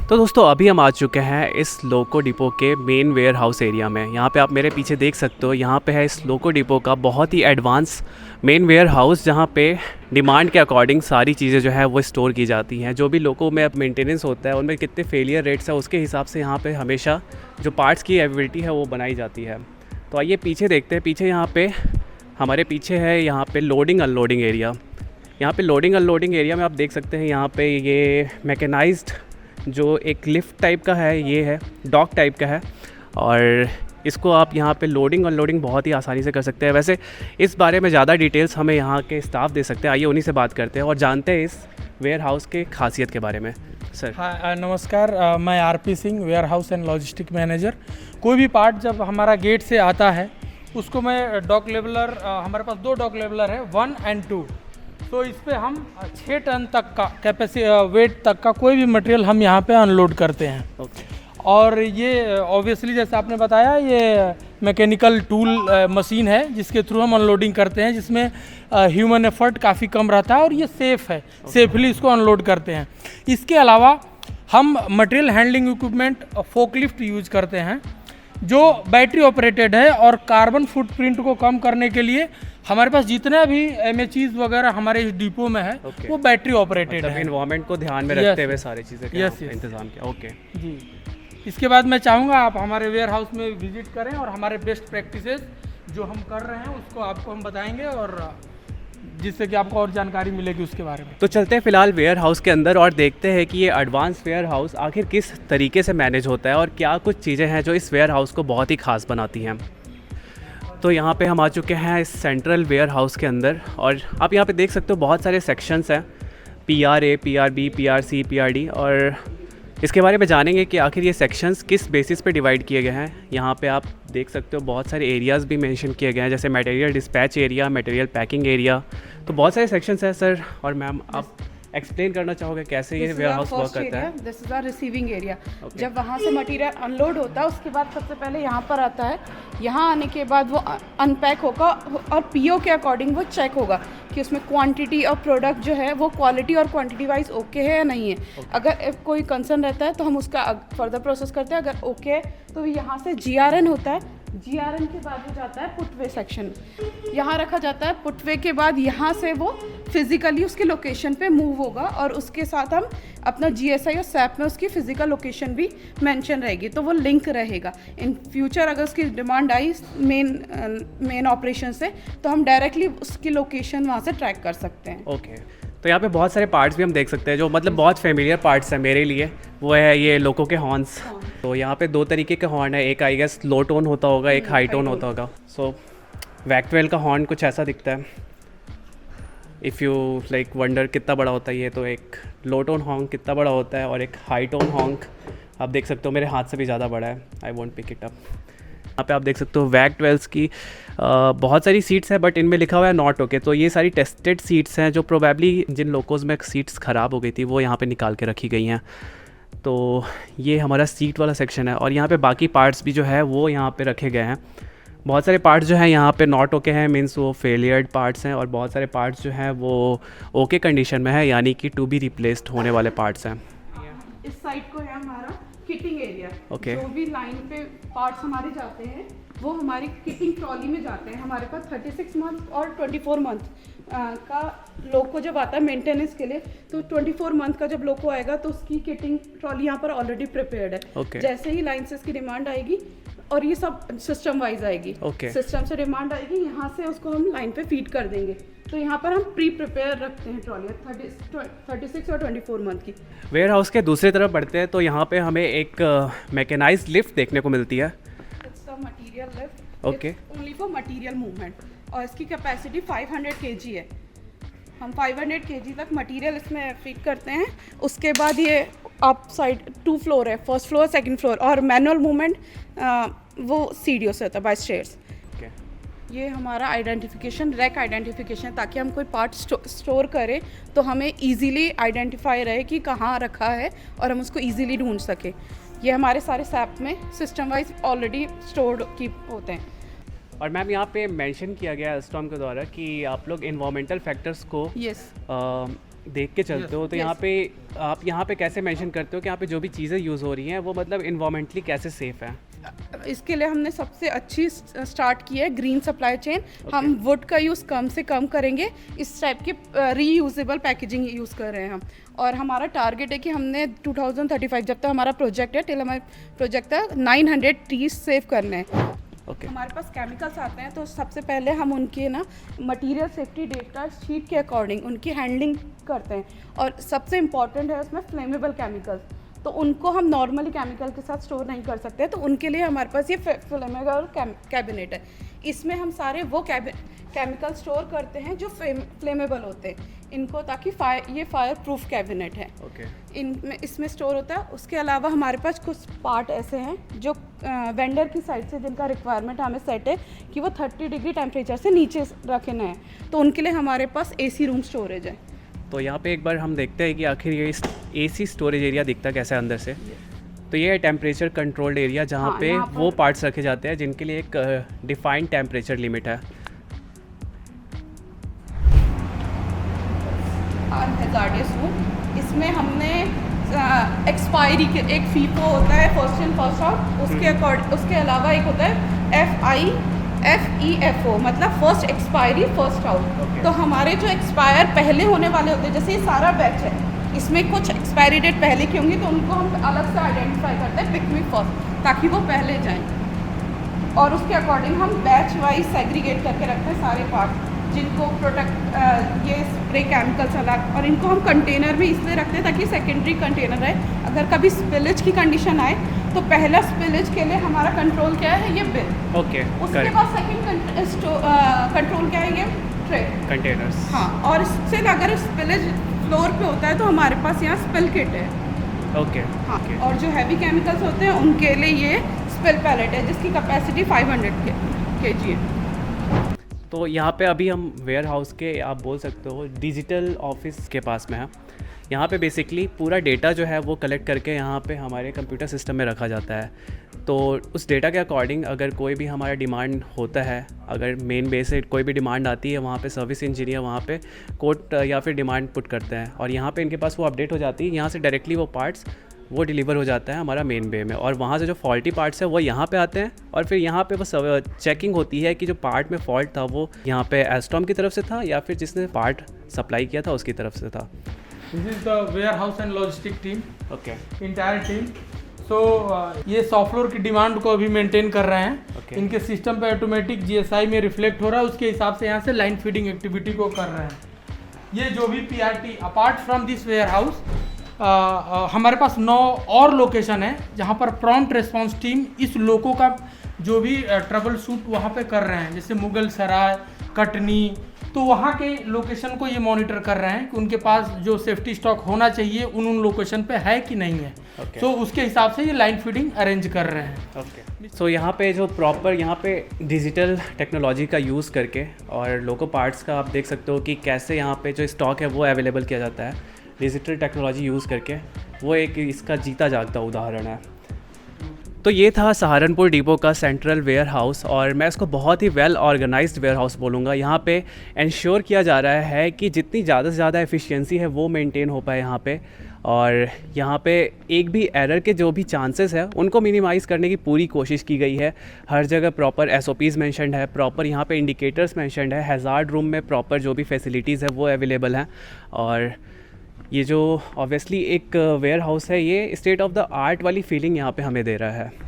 तो दोस्तों अभी हम आ चुके हैं इस लोको डिपो के मेन वेयर हाउस एरिया में। यहाँ पे आप मेरे पीछे देख सकते हो, यहाँ पे है इस लोको डिपो का बहुत ही एडवांस मेन वेयर हाउस, जहाँ पे डिमांड के अकॉर्डिंग सारी चीज़ें जो है वो स्टोर की जाती हैं। जो भी लोको में अब मेंटेनेंस होता है, उनमें कितने फेलियर रेट्स है, उसके हिसाब से यहाँ पे हमेशा जो पार्ट्स की अवेलेबिलिटी है वो बनाई जाती है। तो आइए पीछे देखते हैं। पीछे यहाँ पे हमारे पीछे है यहाँ पे लोडिंग अनलोडिंग एरिया। यहाँ पे लोडिंग अनलोडिंग एरिया में आप देख सकते हैं, यहाँ पे ये मैकेनाइज्ड जो एक लिफ्ट टाइप का है, ये है डॉक टाइप का है, और इसको आप यहाँ पे लोडिंग अनलोडिंग बहुत ही आसानी से कर सकते हैं। वैसे इस बारे में ज़्यादा डिटेल्स हमें यहाँ के स्टाफ दे सकते हैं। आइए उन्हीं से बात करते हैं और जानते हैं इस वेयर हाउस के खासियत के बारे में। सर हाँ, नमस्कार। मैं RP Singh, warehouse and logistic manager. कोई भी पार्ट जब हमारा गेट से आता है उसको मैं डॉक लेवलर, हमारे पास 2 डॉक लेवलर है, 1 और 2। तो इस पे हम 6 टन तक का वेट तक का कोई भी मटेरियल हम यहाँ पे अनलोड करते हैं। और ये ऑब्वियसली जैसे आपने बताया, ये मैकेनिकल टूल मशीन है जिसके थ्रू हम अनलोडिंग करते हैं, जिसमें ह्यूमन एफर्ट काफ़ी कम रहता है और ये सेफ़ है। सेफली इसको अनलोड करते हैं। इसके अलावा हम material handling equipment forklift use करते हैं जो बैटरी ऑपरेटेड है, और कार्बन फुटप्रिंट को कम करने के लिए हमारे पास जितने भी MHEs वगैरह हमारे इस डिपो में है वो बैटरी ऑपरेटेड है। एनवायरनमेंट को ध्यान में रखते हुए सारी चीज़ें का इंतजाम किया। ओके जी। इसके बाद मैं चाहूँगा आप हमारे वेयर हाउस में विजिट करें और हमारे बेस्ट प्रैक्टिसेस जो हम कर रहे हैं उसको आपको हम बताएंगे, और जिससे कि आपको और जानकारी मिलेगी उसके बारे में। तो चलते हैं फिलहाल वेयर हाउस के अंदर और देखते हैं कि ये एडवांस वेयर हाउस आखिर किस तरीके से मैनेज होता है और क्या कुछ चीज़ें हैं जो इस वेयर हाउस को बहुत ही खास बनाती हैं। तो यहाँ पे हम आ चुके हैं इस सेंट्रल वेयर हाउस के अंदर, और आप यहाँ पे देख सकते हो बहुत सारे सेक्शंस हैं, PRA, PRB, PRC, PRD, और इसके बारे में जानेंगे कि आखिर ये सेक्शंस किस बेसिस पे डिवाइड किए गए हैं। यहाँ पे आप देख सकते हो बहुत सारे एरियाज़ भी मेंशन किए गए हैं, जैसे material dispatch area, material packing area. तो बहुत सारे सेक्शंस हैं। सर और मैम, आप एक्सप्लेन करना चाहोगे कैसे ये वेयर हाउस वर्क करता है? This is our receiving area. जब वहाँ से मटेरियल अनलोड होता है उसके बाद सबसे पहले यहाँ पर आता है। यहाँ आने के बाद वो अनपैक होगा और PO के अकॉर्डिंग वो चेक होगा कि उसमें क्वांटिटी और प्रोडक्ट जो है वो क्वालिटी और क्वांटिटी वाइज ओके है या नहीं है। अगर कोई कंसर्न रहता है तो हम उसका फर्दर प्रोसेस करते हैं। अगर ओके है तो यहाँ से GRN होता है। GRN के बाद वो जाता है पुटवे सेक्शन, यहाँ रखा जाता है। पुटवे के बाद यहाँ से वो फिजिकली उसके लोकेशन पे मूव होगा, और उसके साथ हम अपना GSI और SAP में उसकी फिजिकल लोकेशन भी मेंशन रहेगी, तो वो लिंक रहेगा। इन फ्यूचर अगर उसकी डिमांड आई मेन ऑपरेशन से तो हम डायरेक्टली उसकी लोकेशन वहाँ से ट्रैक कर सकते हैं। ओके। तो यहाँ पे बहुत सारे पार्ट्स भी हम देख सकते हैं जो मतलब बहुत फेमिलियर पार्ट्स हैं मेरे लिए। वो है ये लोको के हॉर्न्स। तो यहाँ पे 2 तरीके के हॉर्न है, एक आई गेस लो टोन होता होगा, एक हाई टोन होता होगा। सो वैक्टवेल का हॉर्न कुछ ऐसा दिखता है। इफ़ यू लाइक वंडर कितना बड़ा होता है ये, तो एक लो टोन हॉर्न कितना बड़ा होता है, और एक हाई टोन हॉर्न आप देख सकते हो मेरे हाथ से भी ज़्यादा बड़ा है। I want pick it up. यहाँ पे आप देख सकते हो वैक-12 की बहुत सारी सीट्स हैं, बट इनमें लिखा हुआ है नॉट ओके। तो ये सारी टेस्टेड सीट्स हैं जो प्रोबेबली जिन लोकोज़ में सीट्स ख़राब हो गई थी वो यहाँ पे निकाल के रखी गई हैं। तो ये हमारा सीट वाला सेक्शन है, और यहाँ पे बाकी पार्ट्स भी जो है वो यहाँ पे रखे गए हैं। बहुत सारे पार्ट्स जो हैं यहाँ पे नॉट ओके हैं, मीन्स वो फेलियर्ड पार्ट्स हैं, और बहुत सारे पार्ट्स जो हैं वो ओके कंडीशन में है, यानी कि टू बी रिप्लेस्ड होने वाले पार्ट्स हैं। इस साइड को है हमारा किटिंग एरिया। Okay. जो भी लाइन पे पार्ट्स हमारे जाते हैं वो हमारी किटिंग ट्रॉली में जाते हैं। हमारे पास 36 मंथ और 24 मंथ का लोको जब आता है मेंटेनेंस के लिए, तो 24 मंथ का जब लोको आएगा तो उसकी किटिंग ट्रॉली यहाँ पर ऑलरेडी प्रिपेयर्ड है। Okay. जैसे ही लाइन से इसकी डिमांड आएगी, और ये सब सिस्टम वाइज आएगी। Okay. सिस्टम से डिमांड आएगी, यहाँ से उसको हम लाइन पे फीड कर देंगे। तो यहाँ पर हम प्री प्रिपेयर रखते हैं ट्रॉली 36 और 24 मंथ की। वेयर हाउस के दूसरी तरफ बढ़ते हैं तो यहाँ पे हमें एक मैकेनाइज्ड लिफ्ट देखने को मिलती है। It's a material lift. Okay. Only for material movement, और इसकी कैपेसिटी 500 kg है। हम 500 kg तक मटेरियल इसमें फीड करते हैं। उसके बाद ये अप साइड 2 फ्लोर है, फर्स्ट फ्लोर, सेकंड फ्लोर, और मैनुअल मूवमेंट वो सीढ़ियों से होता है, बाय स्टेयर्स। ये हमारा आइडेंटिफिकेशन, रैक आइडेंटिफिकेशन, ताकि हम कोई पार्ट स्टोर करें तो हमें इजीली आइडेंटिफाई रहे कि कहाँ रखा है और हम उसको इजीली ढूंढ सके। ये हमारे सारे SAP में सिस्टम वाइज ऑलरेडी स्टोर्ड की होते हैं। और मैम यहाँ पे मेंशन किया गया है एस्टॉम के द्वारा कि आप लोग इन्वायरमेंटल फैक्टर्स को देख के चलते हो तो यहाँ पे आप यहाँ पे कैसे मेंशन करते हो कि यहाँ पे जो भी चीज़ें यूज़ हो रही हैं वो मतलब इन्वायरमेंटली कैसे सेफ़ है? इसके लिए हमने सबसे अच्छी स्टार्ट की है ग्रीन सप्लाई चेन। हम वुड का यूज़ कम से कम करेंगे, इस टाइप की रीयूजेबल पैकेजिंग यूज़ कर रहे हैं हम। और हमारा टारगेट है कि हमने 2035 जब तक हमारा प्रोजेक्ट है टिल हमारा प्रोजेक्ट तक 900 ट्रीज सेव करने हैं। ओके। हमारे पास केमिकल्स आते हैं तो सबसे पहले हम उनके ना मटेरियल सेफ्टी डेटा शीट के अकॉर्डिंग उनकी हैंडलिंग करते हैं। और सबसे इम्पॉर्टेंट है उसमें फ्लेमेबल केमिकल्स, तो उनको हम नॉर्मली केमिकल के साथ स्टोर नहीं कर सकते, तो उनके लिए हमारे पास ये फ्लेमेबल कैबिनेट है। इसमें हम सारे वो केमिकल स्टोर करते हैं जो फ्लेमेबल होते हैं इनको, ताकि ये फायर प्रूफ कैबिनेट है। इनमें इसमें स्टोर होता है। उसके अलावा हमारे पास कुछ पार्ट ऐसे हैं जो वेंडर की साइड से जिनका रिक्वायरमेंट हमें सेट है कि वो 30 डिग्री टेम्परेचर से नीचे रखना है, तो उनके लिए हमारे पास AC रूम स्टोरेज है। तो यहाँ पे एक बार हम देखते हैं कि आखिर ये AC स्टोरेज एरिया दिखता कैसा है अंदर से। तो ये है टेम्परेचर कंट्रोल्ड एरिया जहाँ पे वो पार्ट्स रखे जाते हैं जिनके लिए एक डिफाइंड टेम्परेचर लिमिट है। हैजार्डियस रूम, इसमें हमने एक्सपायरी के एक फीफो होता है फर्स्ट इन फर्स्ट आउट, उसके अलावा एक होता है FEFO मतलब फर्स्ट एक्सपायरी फर्स्ट आउट। तो हमारे जो एक्सपायर पहले होने वाले होते हैं, जैसे ये सारा बैच है, इसमें कुछ एक्सपायरी डेट पहले की होंगी तो उनको हम अलग से आइडेंटिफाई करते हैं पिक मी फर्स्ट, ताकि वो पहले जाएं। और उसके अकॉर्डिंग हम बैच वाइज सेग्रीगेट करके रखते हैं सारे पार्ट जिनको प्रोडक्ट ये स्प्रे केमिकल्स अलग, और इनको हम कंटेनर में इसलिए रखते हैं ताकि सेकेंडरी कंटेनर है। अगर कभी स्पिलेज की कंडीशन आए तो पहला स्पिलेज के लिए हमारा कंट्रोल क्या है, ये बिल। ओके। उसके बाद सेकंड कंट्रोल क्या है, ये ट्रे कंटेनर्स। हाँ, और इससे अगर स्पिलेज फ्लोर पे होता है तो हमारे पास यहाँ स्पिल किट है। ओके। हाँ, और जो हैवी केमिकल्स होते हैं उनके लिए ये स्पिल पैलेट है जिसकी कैपेसिटी 500 kg है। तो यहाँ पे अभी हम वेयर हाउस के आप बोल सकते हो डिजिटल ऑफिस के पास में है। यहाँ पे बेसिकली पूरा डेटा जो है वो कलेक्ट करके यहाँ पे हमारे कंप्यूटर सिस्टम में रखा जाता है। तो उस डेटा के अकॉर्डिंग अगर कोई भी हमारा डिमांड होता है, अगर मेन बेस से कोई भी डिमांड आती है, वहाँ पे सर्विस इंजीनियर वहाँ पे कोड या फिर डिमांड पुट करते हैं और यहाँ पे इनके पास वो अपडेट हो जाती है। यहाँ से डायरेक्टली वो पार्ट्स वो डिलीवर हो जाता है हमारा मेन बे में, और वहाँ से जो फॉल्टी पार्ट्स है वो यहाँ पे आते हैं और फिर यहाँ पे वो चेकिंग होती है कि जो पार्ट में फॉल्ट था वो यहाँ पे एस्टॉम की तरफ से था या फिर जिसने पार्ट सप्लाई किया था उसकी तरफ से था। This is the warehouse and logistic team, okay, entire team. So ये सॉफ्ट फ्लोर की डिमांड को अभी मेंटेन कर रहे हैं। Okay. इनके सिस्टम पे ऑटोमेटिक GSI में रिफ्लेक्ट हो रहा है, उसके हिसाब से यहाँ से लाइन फीडिंग एक्टिविटी को कर रहे हैं। ये जो भी PRT apart from this warehouse हमारे पास 9 और लोकेशन है जहाँ पर प्रॉम्प्ट रिस्पांस टीम इस लोगों का जो भी ट्रबल शूट वहाँ पे कर रहे हैं, जैसे मुगल सराय, कटनी, तो वहाँ के लोकेशन को ये मॉनिटर कर रहे हैं कि उनके पास जो सेफ्टी स्टॉक होना चाहिए उन लोकेशन पे है कि नहीं है। Okay. तो उसके हिसाब से ये लाइन फीडिंग अरेंज कर रहे हैं। ओके। सो यहाँ पे जो प्रॉपर यहाँ पे डिजिटल टेक्नोलॉजी का यूज़ करके और लोको पार्ट्स का आप देख सकते हो कि कैसे यहाँ पे जो स्टॉक है वो अवेलेबल किया जाता है डिजिटल टेक्नोलॉजी यूज़ करके। वो एक इसका जीता जागता उदाहरण है। तो ये था सहारनपुर डिपो का सेंट्रल वेयर हाउस और मैं इसको बहुत ही वेल ऑर्गेनाइज्ड वेयर हाउस बोलूँगा। यहाँ पे इंश्योर किया जा रहा है कि जितनी ज़्यादा से ज़्यादा एफिशिएंसी है वो मेंटेन हो पाए यहाँ पे, और यहाँ पे एक भी एरर के जो भी चांसेस है उनको मिनिमाइज़ करने की पूरी कोशिश की गई है। हर जगह प्रॉपर SOPs मेंशन्ड है, प्रॉपर यहाँ पे इंडिकेटर्स मेंशन्ड है, हैज़ार्ड रूम में प्रॉपर जो भी फैसिलिटीज़ है वो अवेलेबल हैं। और ये जो ऑब्वियसली एक वेयर हाउस है ये स्टेट ऑफ द आर्ट वाली फीलिंग यहाँ पे हमें दे रहा है।